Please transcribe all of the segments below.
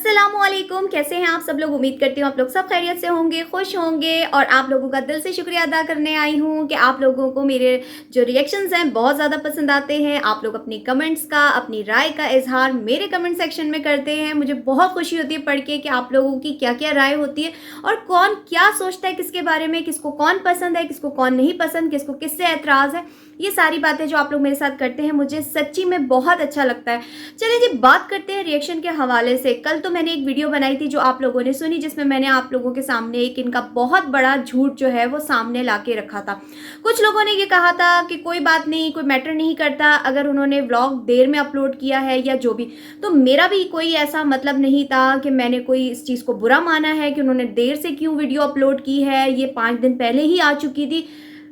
अस्सलामुअलैकुम, कैसे हैं आप सब लोग। उम्मीद करती हूँ आप लोग सब खैरियत से होंगे, खुश होंगे। और आप लोगों का दिल से शुक्रिया अदा करने आई हूँ कि आप लोगों को मेरे जो रिएक्शंस हैं बहुत ज़्यादा पसंद आते हैं। आप लोग अपनी कमेंट्स का, अपनी राय का इजहार मेरे कमेंट सेक्शन में करते हैं। मुझे बहुत खुशी होती है पढ़ के कि आप लोगों की क्या क्या राय होती है और कौन क्या सोचता है किसके बारे में, किसको कौन पसंद है, किसको कौन नहीं पसंद, किसको किससे एतराज़ है। ये सारी बातें जो आप लोग मेरे साथ करते हैं मुझे सच्ची में बहुत अच्छा लगता है। चलिए जी, बात करते हैं रिएक्शन के हवाले से। कल तो मैंने एक वीडियो बनाई थी जो आप लोगों ने सुनी, जिसमें मैंने आप लोगों के सामने एक इनका बहुत बड़ा झूठ जो है वो सामने ला के रखा था। कुछ लोगों ने ये कहा था कि कोई बात नहीं, कोई मैटर नहीं करता अगर उन्होंने व्लॉग देर में अपलोड किया है या जो भी। तो मेरा भी कोई ऐसा मतलब नहीं था कि मैंने कोई इस चीज़ को बुरा माना है कि उन्होंने देर से क्यों वीडियो अपलोड की है। ये 5 दिन पहले ही आ चुकी थी।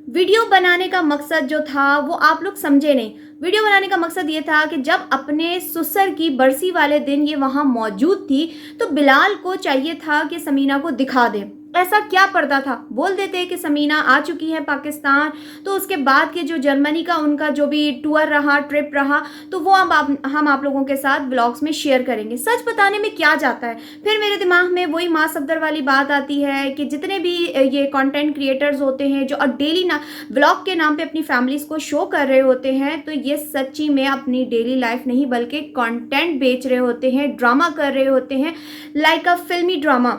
वीडियो बनाने का मकसद जो था वो आप लोग समझे नहीं। वीडियो बनाने का मकसद ये था कि जब अपने ससुर की बरसी वाले दिन ये वहाँ मौजूद थी तो बिलाल को चाहिए था कि समीना को दिखा दे। ऐसा क्या पड़ता था, बोल देते कि समीना आ चुकी है पाकिस्तान, तो उसके बाद के जो जर्मनी का उनका जो भी टूर रहा, ट्रिप रहा, तो वो हम आप लोगों के साथ व्लॉग्स में शेयर करेंगे। सच बताने में क्या जाता है। फिर मेरे दिमाग में वही माँ सफदर वाली बात आती है कि जितने भी ये कंटेंट क्रिएटर्स होते हैं जो डेली ना व्लॉग के नाम पे अपनी फैमिलीज को शो कर रहे होते हैं, तो ये सच्ची में अपनी डेली लाइफ नहीं बल्कि कंटेंट बेच रहे होते हैं, ड्रामा कर रहे होते हैं, लाइक अ फिल्मी ड्रामा।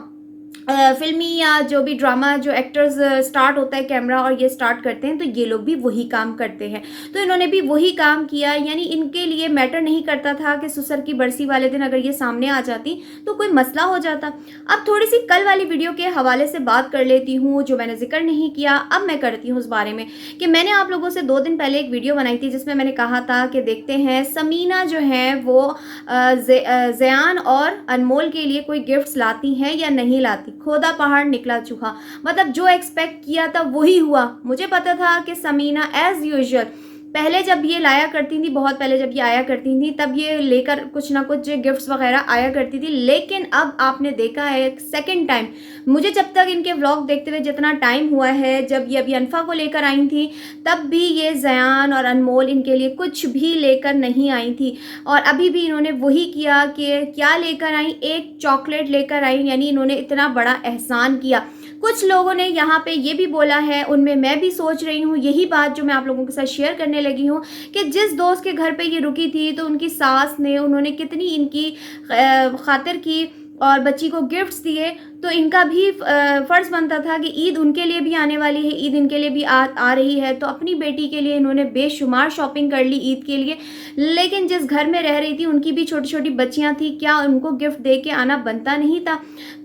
फिल्मी या जो भी ड्रामा जो एक्टर्स स्टार्ट होता है कैमरा और ये स्टार्ट करते हैं, तो ये लोग भी वही काम करते हैं। तो इन्होंने भी वही काम किया। यानी इनके लिए मैटर नहीं करता था कि ससुर की बरसी वाले दिन अगर ये सामने आ जाती तो कोई मसला हो जाता। अब थोड़ी सी कल वाली वीडियो के हवाले से बात कर लेती हूँ जो मैंने जिक्र नहीं किया, अब मैं करती हूँ उस बारे में कि मैंने आप लोगों से 2 दिन पहले एक वीडियो बनाई थी जिसमें मैंने कहा था कि देखते हैं समीना जो है वो ज़यान और अनमोल के लिए कोई गिफ्ट्स लाती हैं या नहीं लाती। खोदा पहाड़ निकला चूहा, मतलब जो एक्सपेक्ट किया था वही हुआ। मुझे पता था कि समीना एज यूजुअल पहले जब ये लाया करती थी, बहुत पहले जब ये आया करती थी, तब ये लेकर कुछ ना कुछ गिफ्ट्स वगैरह आया करती थी। लेकिन अब आपने देखा है सेकंड टाइम, मुझे जब तक इनके व्लॉग देखते हुए जितना टाइम हुआ है, जब ये अभी अनफा को लेकर आई थी तब भी ये ज़यान और अनमोल इनके लिए कुछ भी लेकर नहीं आई थी। और अभी भी इन्होंने वही किया कि क्या लेकर आई, एक चॉकलेट लेकर आई। यानी इन्होंने इतना बड़ा एहसान किया। कुछ लोगों ने यहाँ पे ये भी बोला है, उनमें मैं भी सोच रही हूँ यही बात जो मैं आप लोगों के साथ शेयर करने लगी हूँ, कि जिस दोस्त के घर पे ये रुकी थी तो उनकी सास ने उन्होंने कितनी इनकी खातिर की और बच्ची को गिफ्ट्स दिए, तो इनका भी फ़र्ज़ बनता था कि ईद उनके लिए भी आने वाली है, ईद इनके लिए भी आ रही है, तो अपनी बेटी के लिए इन्होंने बेशुमार शॉपिंग कर ली ईद के लिए। लेकिन जिस घर में रह रही थी उनकी भी छोटी छोटी बच्चियां थी, क्या उनको गिफ्ट दे के आना बनता नहीं था।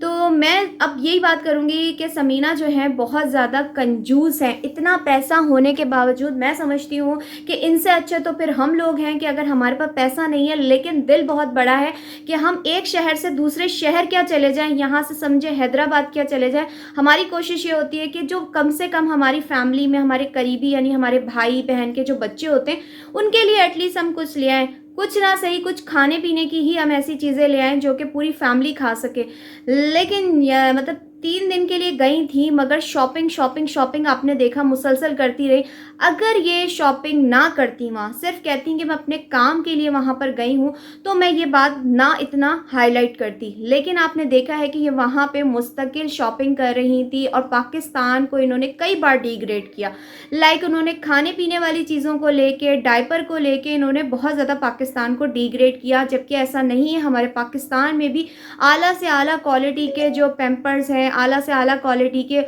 तो मैं अब यही बात करूँगी कि समीना जो है बहुत ज़्यादा कंजूस है। इतना पैसा होने के बावजूद मैं समझती हूँ कि इनसे अच्छे तो फिर हम लोग हैं कि अगर हमारे पास पैसा नहीं है लेकिन दिल बहुत बड़ा है कि हम एक शहर से दूसरे शहर क्या चले जाएं, यहाँ से समझे हैदराबाद क्या चले जाएं। हमारी कोशिश ये होती है कि जो कम से कम हमारी फैमिली में हमारे करीबी यानी हमारे भाई बहन के जो बच्चे होते हैं उनके लिए एटलीस्ट हम कुछ ले आएँ, कुछ ना सही कुछ खाने पीने की ही हम ऐसी चीज़ें ले आएँ जो कि पूरी फैमिली खा सके। लेकिन मतलब 3 दिन के लिए गई थी मगर शॉपिंग शॉपिंग शॉपिंग आपने देखा मुसलसल करती रही। अगर ये शॉपिंग ना करती, वहाँ सिर्फ कहती कि मैं अपने काम के लिए वहाँ पर गई हूँ, तो मैं ये बात ना इतना हाईलाइट करती। लेकिन आपने देखा है कि ये वहाँ पे मुस्तकिल शॉपिंग कर रही थी और पाकिस्तान को इन्होंने कई बार डिग्रेड किया। लाइक उन्होंने खाने पीने वाली चीज़ों को लेके, डायपर को लेके इन्होंने बहुत ज़्यादा पाकिस्तान को डिग्रेड किया, जबकि ऐसा नहीं है। हमारे पाकिस्तान में भी आला से आला क्वालिटी के जो पैम्पर्स हैं, आला से आला क्वालिटी के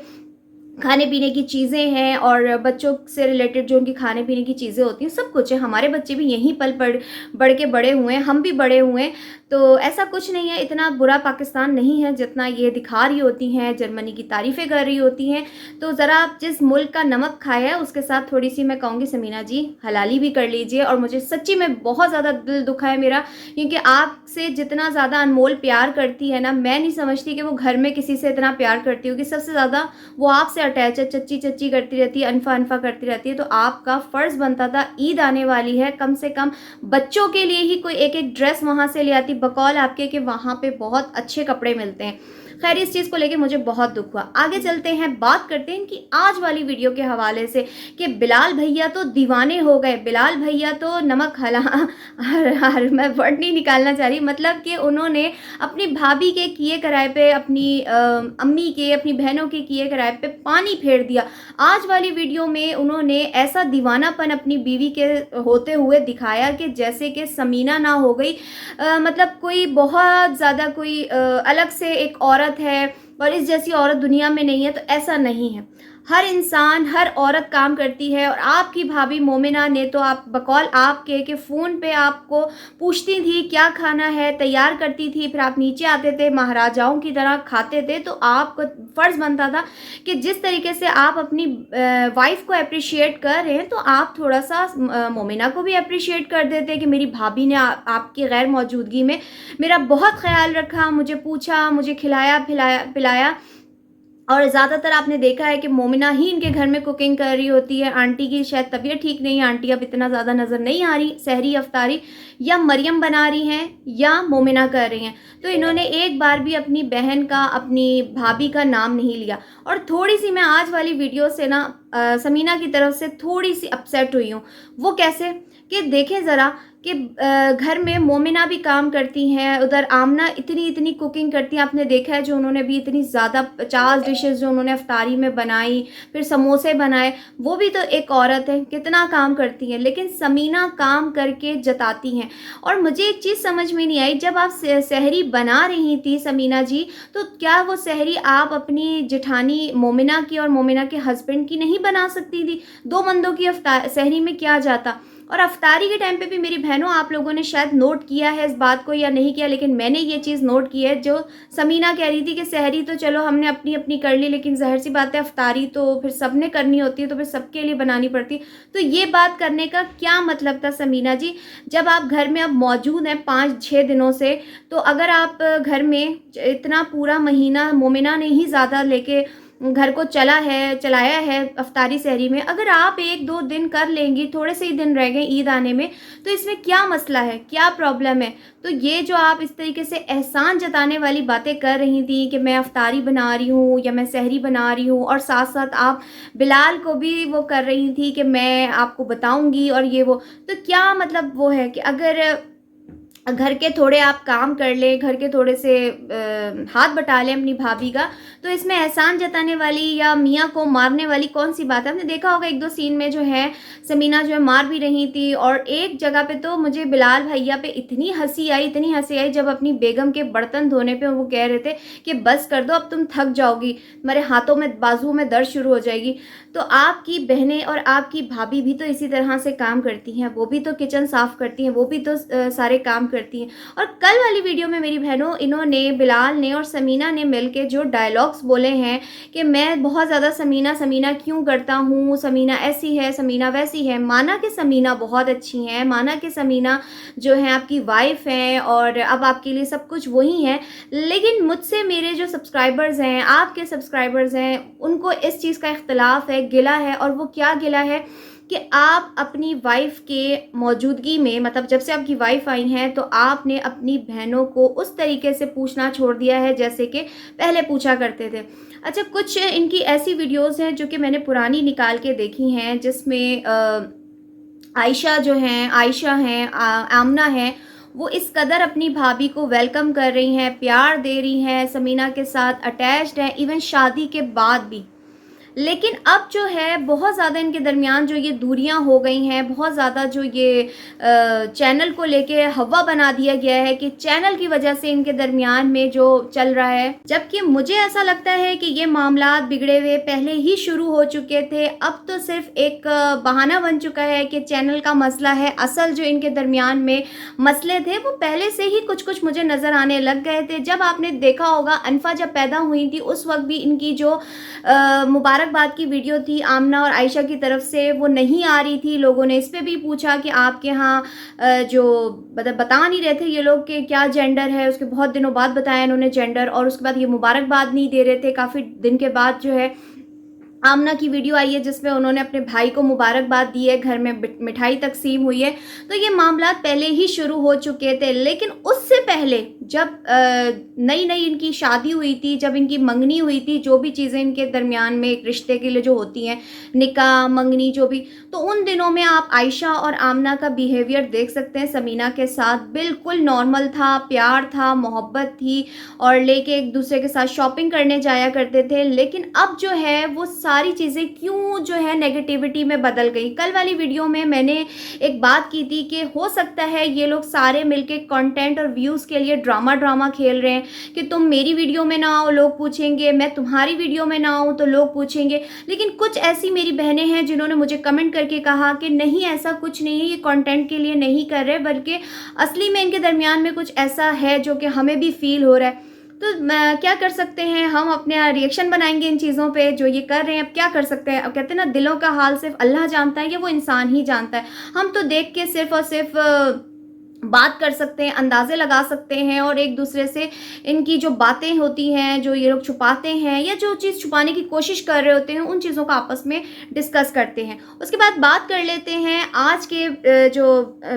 खाने पीने की चीज़ें हैं और बच्चों से रिलेटेड जो उनकी खाने पीने की चीज़ें होती हैं सब कुछ है। हमारे बच्चे भी यहीं पल बढ़ के बड़े हुए हैं, हम भी बड़े हुए हैं, तो ऐसा कुछ नहीं है। इतना बुरा पाकिस्तान नहीं है जितना ये दिखा रही होती हैं, जर्मनी की तारीफ़ें कर रही होती हैं। तो ज़रा आप जिस मुल्क का नमक खाया है उसके साथ थोड़ी सी मैं कहूँगी समीना जी हलाली भी कर लीजिए। और मुझे सच्ची में बहुत ज़्यादा दिल दुखा है मेरा, क्योंकि आपसे जितना ज़्यादा अनमोल प्यार करती है ना, मैं नहीं समझती कि वो घर में किसी से इतना प्यार करती होगी। सबसे ज़्यादा वो आपसे अटैच है, चच्ची चच्ची करती रहती है, अनफा अनफा करती रहती है। तो आपका फ़र्ज़ बनता था, ईद आने वाली है, कम से कम बच्चों के लिए ही कोई एक एक ड्रेस वहाँ से ले आती, बकौल आपके कि वहाँ पे बहुत अच्छे कपड़े मिलते हैं। खैर इस चीज़ को लेके मुझे बहुत दुख हुआ। आगे चलते हैं, बात करते हैं इनकी आज वाली वीडियो के हवाले से कि बिलाल भैया तो दीवाने हो गए, बिलाल भैया तो नमक हला मैं वर्ड नहीं निकालना चाह रही, मतलब कि उन्होंने अपनी भाभी के किए कराए पे, अपनी अम्मी के, अपनी बहनों के किए कराए पे पानी फेर दिया। आज वाली वीडियो में उन्होंने ऐसा दीवानापन अपनी बीवी के होते हुए दिखाया कि जैसे कि समीना ना हो गई, मतलब कोई बहुत ज़्यादा कोई अलग से एक औरत है और इस जैसी औरत दुनिया में नहीं है। तो ऐसा नहीं है, हर इंसान, हर औरत काम करती है। और आपकी भाभी मोमिना ने तो आप बकौल आपके कि फ़ोन पे आपको पूछती थी क्या खाना है, तैयार करती थी, फिर आप नीचे आते थे, महाराजाओं की तरह खाते थे। तो आपको फ़र्ज़ बनता था कि जिस तरीके से आप अपनी वाइफ को अप्रिशिएट कर रहे हैं तो आप थोड़ा सा मोमिना को भी अप्रिशिएट कर देते कि मेरी भाभी ने आपकी गैर मौजूदगी में मेरा बहुत ख्याल रखा, मुझे पूछा, मुझे खिलाया पिलाया। और ज़्यादातर आपने देखा है कि मोमिना ही इनके घर में कुकिंग कर रही होती है। आंटी की शायद तबीयत ठीक नहीं है, आंटी अब इतना ज़्यादा नज़र नहीं आ रही, सहरी अफ्तारी या मरियम बना रही हैं या मोमिना कर रही हैं। तो इन्होंने एक बार भी अपनी बहन का, अपनी भाभी का नाम नहीं लिया। और थोड़ी सी मैं आज वाली वीडियो से ना समीना की तरफ से थोड़ी सी अपसेट हुई हूँ। वो कैसे कि देखें ज़रा कि घर में मोमिना भी काम करती हैं, उधर आमना इतनी कुकिंग करती हैं। आपने देखा है जो उन्होंने भी इतनी ज़्यादा 50 डिशेस जो उन्होंने अफ्तारी में बनाई, फिर समोसे बनाए, वो भी तो एक औरत है, कितना काम करती हैं। लेकिन समीना काम करके जताती हैं। और मुझे एक चीज़ समझ में नहीं आई, जब आप सहरी बना रही थी समीना जी, तो क्या वो सहरी आप अपनी जेठानी मोमिना की और मोमिना के हस्बैंड की नहीं बना सकती थी? दो बंदों की सहरी में क्या जाता। और अफ्तारी के टाइम पे भी मेरी बहनों, आप लोगों ने शायद नोट किया है इस बात को या नहीं किया, लेकिन मैंने ये चीज़ नोट की है जो समीना कह रही थी कि सहरी तो चलो हमने अपनी अपनी कर ली, लेकिन ज़ाहिर सी बात है अफ्तारी तो फिर सबने करनी होती है, तो फिर सबके लिए बनानी पड़ती। तो ये बात करने का क्या मतलब था समीना जी, जब आप घर में अब मौजूद हैं 5-6 दिनों से, तो अगर आप घर में इतना पूरा महीना मोमिना ने ही ज़्यादा लेके घर को चलाया है अफ्तारी सहरी में, अगर आप 1-2 दिन कर लेंगी, थोड़े से ही दिन रह गए ईद आने में, तो इसमें क्या मसला है, क्या प्रॉब्लम है? तो ये जो आप इस तरीके से एहसान जताने वाली बातें कर रही थी कि मैं अफ्तारी बना रही हूँ या मैं सहरी बना रही हूँ, और साथ साथ आप बिलाल को भी वो कर रही थी कि मैं आपको बताऊँगी और ये वो, तो क्या मतलब वो है कि अगर घर के थोड़े आप काम कर लें, घर के थोड़े से हाथ बटा लें अपनी भाभी का, तो इसमें एहसान जताने वाली या मियाँ को मारने वाली कौन सी बात है? आपने देखा होगा 1-2 सीन में जो है समीना जो है मार भी रही थी। और एक जगह पे तो मुझे बिलाल भैया पे इतनी हंसी आई जब अपनी बेगम के बर्तन धोने पे वो कह रहे थे कि बस कर दो, अब तुम थक जाओगी, तुम्हारे हाथों में बाजुओं में दर्द शुरू हो जाएगी। तो आपकी बहनें और आपकी भाभी भी तो इसी तरह से काम करती हैं, वो भी तो किचन साफ़ करती हैं, वो भी तो सारे काम करती हैं। और कल वाली वीडियो में मेरी बहनों, इन्होंने, बिलाल ने और समीना ने मिलके जो डायलॉग्स बोले हैं कि मैं बहुत ज़्यादा समीना क्यों करता हूँ, समीना ऐसी है, समीना वैसी है। माना कि समीना बहुत अच्छी हैं, माना कि समीना जो है आपकी वाइफ हैं और अब आपके लिए सब कुछ वही हैं, लेकिन मुझसे मेरे जो सब्सक्राइबर्स हैं, आपके सब्सक्राइबर्स हैं, उनको इस चीज़ का इख्तलाफ है, गिला है। और वो क्या गिला है कि आप अपनी वाइफ के मौजूदगी में, मतलब जब से आपकी वाइफ आई हैं, तो आपने अपनी बहनों को उस तरीके से पूछना छोड़ दिया है जैसे कि पहले पूछा करते थे। अच्छा, कुछ इनकी ऐसी वीडियोस हैं जो कि मैंने पुरानी निकाल के देखी हैं, जिसमें आयशा हैं, आमना हैं, वो इस कदर अपनी भाभी को वेलकम कर रही हैं, प्यार दे रही हैं, समीना के साथ अटैच्ड हैं, इवन शादी के बाद भी। लेकिन अब जो है बहुत ज़्यादा इनके दरमियान जो ये दूरियां हो गई हैं, बहुत ज़्यादा जो ये चैनल को लेके हवा बना दिया गया है कि चैनल की वजह से इनके दरमियान में जो चल रहा है, जबकि मुझे ऐसा लगता है कि ये मामलात बिगड़े हुए पहले ही शुरू हो चुके थे। अब तो सिर्फ एक बहाना बन चुका है कि चैनल का मसला है। असल जो इनके दरमियान में मसले थे वो पहले से ही कुछ मुझे नज़र आने लग गए थे। जब आपने देखा होगा अनफा जब पैदा हुई थी, उस वक्त भी इनकी जो मुबारकबाद की वीडियो थी आमना और आयशा की तरफ से, वो नहीं आ रही थी। लोगों ने इस पे भी पूछा कि आपके यहाँ जो मतलब बता नहीं रहे थे ये लोग कि क्या जेंडर है, उसके बहुत दिनों बाद बताया इन्होंने जेंडर, और उसके बाद ये मुबारकबाद नहीं दे रहे थे। काफ़ी दिन के बाद जो है आमना की वीडियो आई है जिसमें उन्होंने अपने भाई को मुबारकबाद दी है, घर में मिठाई तकसीम हुई है। तो ये मामला पहले ही शुरू हो चुके थे, लेकिन उससे पहले जब नई नई इनकी शादी हुई थी, जब इनकी मंगनी हुई थी, जो भी चीज़ें इनके दरमियान में एक रिश्ते के लिए जो होती हैं, निकाह मंगनी जो भी, तो उन दिनों में आप आयशा और आमना का बिहेवियर देख सकते हैं समीना के साथ। बिल्कुल नॉर्मल था, प्यार था, मोहब्बत थी और लेके एक दूसरे के साथ शॉपिंग करने जाया करते थे। लेकिन अब जो है वो सारी चीज़ें क्यों जो है नेगेटिविटी में बदल गई। कल वाली वीडियो में मैंने एक बात की थी कि हो सकता है ये लोग सारे मिलके कंटेंट और व्यूज़ के लिए ड्रामा खेल रहे हैं कि तुम मेरी वीडियो में ना आओ लोग पूछेंगे, मैं तुम्हारी वीडियो में ना आऊँ तो लोग पूछेंगे। लेकिन कुछ ऐसी मेरी बहनें हैं जिन्होंने मुझे कमेंट करके कहा कि नहीं, ऐसा कुछ नहीं है, ये कंटेंट के लिए नहीं कर रहे, बल्कि असली में इनके दरमियान में कुछ ऐसा है जो कि हमें भी फील हो रहा है। तो क्या कर सकते हैं हम, अपने रिएक्शन बनाएंगे इन चीज़ों पे जो ये कर रहे हैं। अब क्या कर सकते हैं, अब कहते हैं ना दिलों का हाल सिर्फ अल्लाह जानता है, या वो इंसान ही जानता है। हम तो देख के सिर्फ और सिर्फ बात कर सकते हैं, अंदाज़े लगा सकते हैं और एक दूसरे से इनकी जो बातें होती हैं, जो ये लोग छुपाते हैं या जो चीज़ छुपाने की कोशिश कर रहे होते हैं, उन चीज़ों का आपस में डिस्कस करते हैं। उसके बाद बात कर लेते हैं आज के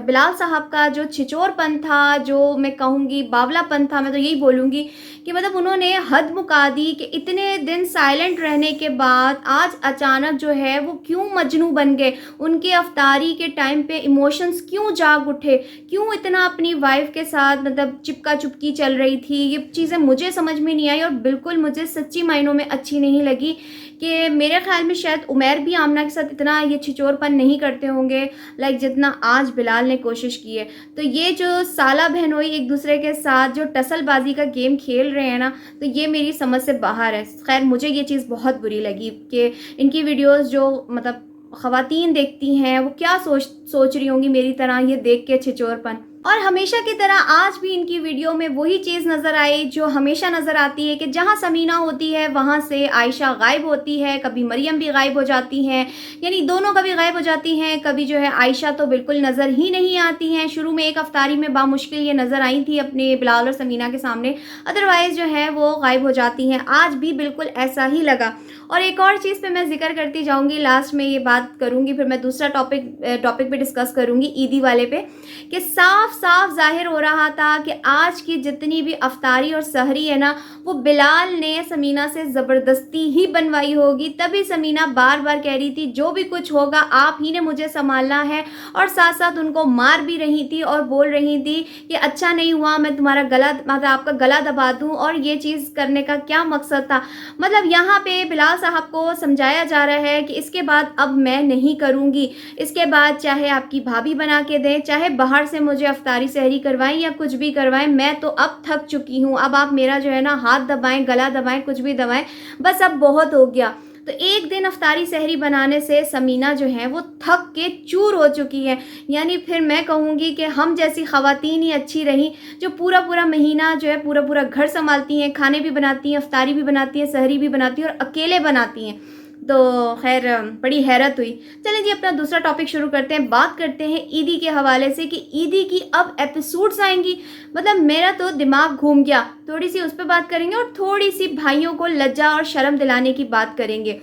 बिलाल साहब का जो छिचोरपन था, जो मैं कहूँगी बावलापन था, मैं तो यही बोलूँगी कि मतलब उन्होंने हद मुका दी कि इतने दिन साइलेंट रहने के बाद आज अचानक जो है वो क्यों मजनू बन गए। उनके अफ्तारी के टाइम पे इमोशंस क्यों जाग उठे, क्यों इतना अपनी वाइफ के साथ मतलब चिपका चुपकी चल रही थी। ये चीज़ें मुझे समझ में नहीं आई और बिल्कुल मुझे सच्ची मायनों में अच्छी नहीं लगी कि मेरे ख्याल में शायद उमैर भी आमना के साथ इतना ये छिचोरपन नहीं करते होंगे लाइक जितना आज बिलाल ने कोशिश की है। तो ये जो साला बहनोई एक दूसरे के साथ जो टसलबाजी का गेम खेल रहे हैं ना, तो ये मेरी समझ से बाहर है। खैर मुझे ये चीज़ बहुत बुरी लगी कि इनकी वीडियोस जो मतलब ख़वातीन देखती हैं वो क्या सोच रही होंगी मेरी तरह ये देख के छिचोरपन। और हमेशा की तरह आज भी इनकी वीडियो में वही चीज़ नज़र आई जो हमेशा नज़र आती है कि जहाँ समीना होती है वहाँ से आयशा गायब होती है, कभी मरियम भी गायब हो जाती हैं, यानी दोनों कभी गायब हो जाती हैं, कभी जो है आयशा तो बिल्कुल नज़र ही नहीं आती हैं। शुरू में एक अफ्तारी में बामुश्किल ये नज़र आई थी अपने बिलाल और समीना के सामने, अदरवाइज़ जो है वो गायब हो जाती हैं। आज भी बिल्कुल ऐसा ही लगा। और एक और चीज़ पे मैं जिक्र करती जाऊँगी, लास्ट में ये बात करूँगी, फिर मैं दूसरा टॉपिक पे डिस्कस करूँगी ईदी वाले पे, कि साफ जाहिर हो रहा था कि आज की जितनी भी अफ्तारी और सहरी है ना, वो बिलाल ने समीना से ज़बरदस्ती ही बनवाई होगी। तभी समीना बार बार कह रही थी जो भी कुछ होगा आप ही ने मुझे संभालना है, और साथ साथ उनको मार भी रही थी और बोल रही थी कि अच्छा नहीं हुआ मैं तुम्हारा गला मतलब आपका गला दबा दूँ। और ये चीज़ करने का क्या मकसद था, मतलब यहाँ पे बिलाल साहब को समझाया जा रहा है कि इसके बाद अब मैं नहीं करूँगी, इसके बाद चाहे आपकी भाभी बना के दें, चाहे बाहर से मुझे अफ्तारी सहरी करवाएं या कुछ भी करवाएं, मैं तो अब थक चुकी हूँ। अब आप मेरा जो है ना हाथ दबाएं, गला दबाएं, कुछ भी दबाएं, बस अब बहुत हो गया। तो एक दिन अफ्तारी सहरी बनाने से समीना जो है वो थक के चूर हो चुकी है। यानी फिर मैं कहूँगी कि हम जैसी ख़वातीन ही अच्छी रहीं जो पूरा महीना जो है पूरा घर संभालती हैं, खाने भी बनाती हैं, अफ्तारी भी बनाती हैं, सहरी भी बनाती हैं और अकेले बनाती हैं। तो खैर बड़ी हैरत हुई। चलें जी अपना दूसरा टॉपिक शुरू करते हैं। बात करते हैं ईदी के हवाले से कि ईदी की अब एपिसोड्स आएंगी, मतलब मेरा तो दिमाग घूम गया। थोड़ी सी उस पर बात करेंगे और थोड़ी सी भाइयों को लज्जा और शर्म दिलाने की बात करेंगे।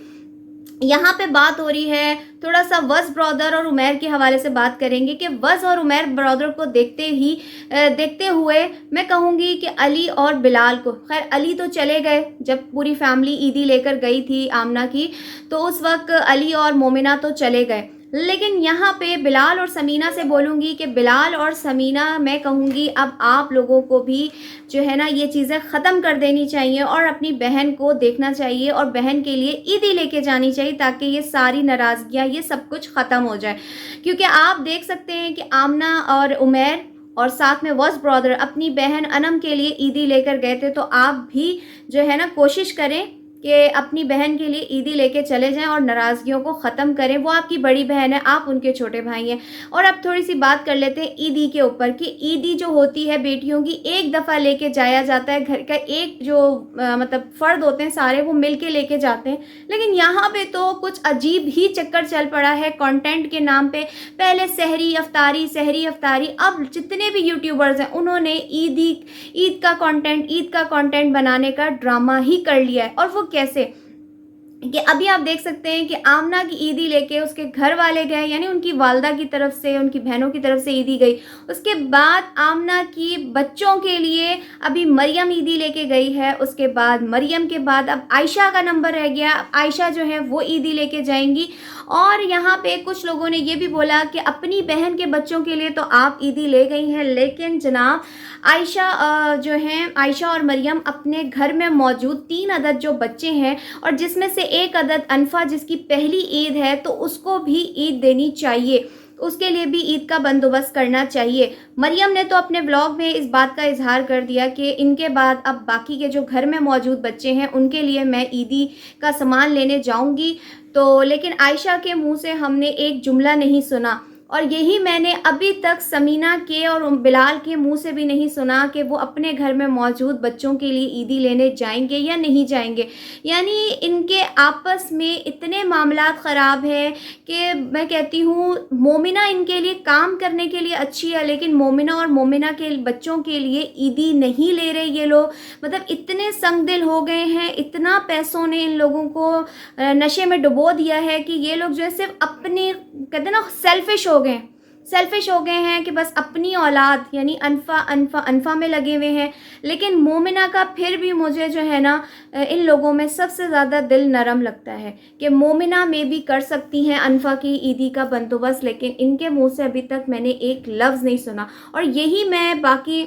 यहाँ पे बात हो रही है थोड़ा सा वज़ ब्रदर और उमैर के हवाले से बात करेंगे कि वज़ और उमैर ब्रदर को देखते हुए मैं कहूँगी कि अली और बिलाल को, खैर अली तो चले गए जब पूरी फैमिली ईदी लेकर गई थी आमना की, तो उस वक्त अली और मोमिना तो चले गए। लेकिन यहाँ पे बिलाल और समीना से बोलूँगी कि बिलाल और समीना मैं कहूँगी अब आप लोगों को भी जो है ना ये चीज़ें ख़त्म कर देनी चाहिए और अपनी बहन को देखना चाहिए और बहन के लिए ईदी लेके जानी चाहिए ताकि ये सारी नाराज़गियाँ ये सब कुछ ख़त्म हो जाए। क्योंकि आप देख सकते हैं कि आमना और उमैर और साथ में वज़ ब्रदर अपनी बहन अनम के लिए ईदी लेकर गए थे, तो आप भी जो है ना कोशिश करें कि अपनी बहन के लिए ईदी लेके चले जाएं और नाराज़गियों को ख़त्म करें। वो आपकी बड़ी बहन है, आप उनके छोटे भाई हैं। और अब थोड़ी सी बात कर लेते हैं ईदी के ऊपर कि ईदी जो होती है बेटियों की एक दफ़ा लेके जाया जाता है, घर का एक जो मतलब फ़र्द होते हैं सारे वो मिल के लेके जाते हैं। लेकिन यहाँ पे तो कुछ अजीब ही चक्कर चल पड़ा है कंटेंट के नाम पे। पहले सहरी अफ्तारी, अब जितने भी यूट्यूबर्स हैं उन्होंने ईद का कंटेंट बनाने का ड्रामा ही कर लिया है। और वो कैसे, कि अभी आप देख सकते हैं कि आमना की ईदी लेके उसके घर वाले गए, यानी उनकी वालदा की तरफ से, उनकी बहनों की तरफ से ईदी गई। उसके बाद आमना की बच्चों के लिए अभी मरियम ईदी लेके गई है। उसके बाद मरियम के बाद अब आयशा का नंबर रह गया। अब आयशा जो है वो ईदी लेके जाएंगी। और यहाँ पे कुछ लोगों ने ये भी बोला कि अपनी बहन के बच्चों के लिए तो आप ईदी ले गई हैं, लेकिन जनाब आयशा जो हैं, आयशा और मरियम अपने घर में मौजूद 3 अदद जो बच्चे हैं, और जिसमें से एक अदद अनफा जिसकी पहली ईद है, तो उसको भी ईद देनी चाहिए, उसके लिए भी ईद का बंदोबस्त करना चाहिए। मरियम ने तो अपने ब्लॉग में इस बात का इजहार कर दिया कि इनके बाद अब बाकी के जो घर में मौजूद बच्चे हैं उनके लिए मैं ईदी का सामान लेने जाऊंगी। तो लेकिन आयशा के मुंह से हमने एक जुमला नहीं सुना, और यही मैंने अभी तक समीना के और बिलाल के मुंह से भी नहीं सुना कि वो अपने घर में मौजूद बच्चों के लिए ईदी लेने जाएंगे या नहीं जाएंगे। यानी इनके आपस में इतने मामलात ख़राब हैं कि मैं कहती हूँ मोमिना इनके लिए काम करने के लिए अच्छी है, लेकिन मोमिना और मोमिना के बच्चों के लिए ईदी नहीं ले रहे ये लोग। मतलब इतने संगदिल हो गए हैं, इतना पैसों ने इन लोगों को नशे में डुबो दिया है कि ये लोग जो है सिर्फ अपने, कहते हैं ना, सेल्फिश हो गए हैं कि बस अपनी औलाद यानी अनफा अनफा अनफा में लगे हुए हैं। लेकिन मोमिना का फिर भी मुझे जो है ना इन लोगों में सबसे ज़्यादा दिल नरम लगता है कि मोमिना में भी कर सकती हैं अनफा की ईदी का बंदोबस्त, लेकिन इनके मुंह से अभी तक मैंने एक लफ्ज़ नहीं सुना। और यही मैं बाकी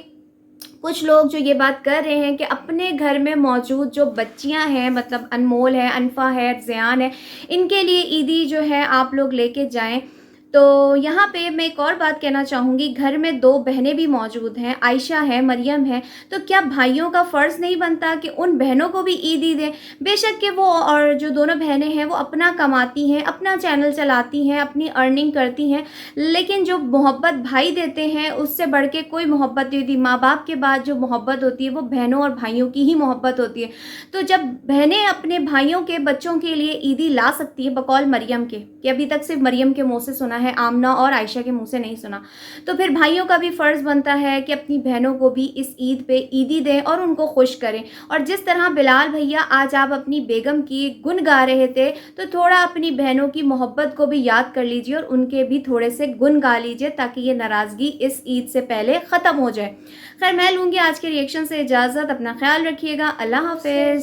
कुछ लोग जो ये बात कर रहे हैं कि अपने घर में मौजूद जो बच्चियां हैं, मतलब अनमोल है, अनफा है, ज़ियान है, इनके लिए ईदी जो है आप लोग लेके जाएं। तो यहाँ पे मैं एक और बात कहना चाहूँगी, घर में 2 बहनें भी मौजूद हैं, आयशा है, मरियम है, तो क्या भाइयों का फ़र्ज़ नहीं बनता कि उन बहनों को भी ईदी दें? बेशक कि वो और जो दोनों बहनें हैं वो अपना कमाती हैं, अपना चैनल चलाती हैं, अपनी अर्निंग करती हैं, लेकिन जो मोहब्बत भाई देते हैं उससे बढ़ के कोई मोहब्बत नहीं होती। माँ बाप के बाद जो मोहब्बत होती है वो बहनों और भाइयों की ही मोहब्बत होती है। तो जब बहनें अपने भाइयों के बच्चों के लिए ईदी ला सकती है बकौल मरियम के, कि अभी तक सिर्फ मरियम के मुँह से सुना है, आमना और आयशा के मुंह से नहीं सुना, तो फिर भाइयों का भी फ़र्ज़ बनता है कि अपनी बहनों को भी इस ईद पे ईदी दें और उनको खुश करें। और जिस तरह बिलाल भैया आज आप अपनी बेगम की गुन गा रहे थे, तो थोड़ा अपनी बहनों की मोहब्बत को भी याद कर लीजिए और उनके भी थोड़े से गुन गा लीजिए, ताकि ये नाराज़गी इस ईद से पहले ख़त्म हो जाए। खैर, मैं लूँगी आज के रिएक्शन से इजाज़त। अपना ख्याल रखिएगा। अल्लाह हाफ़िज़।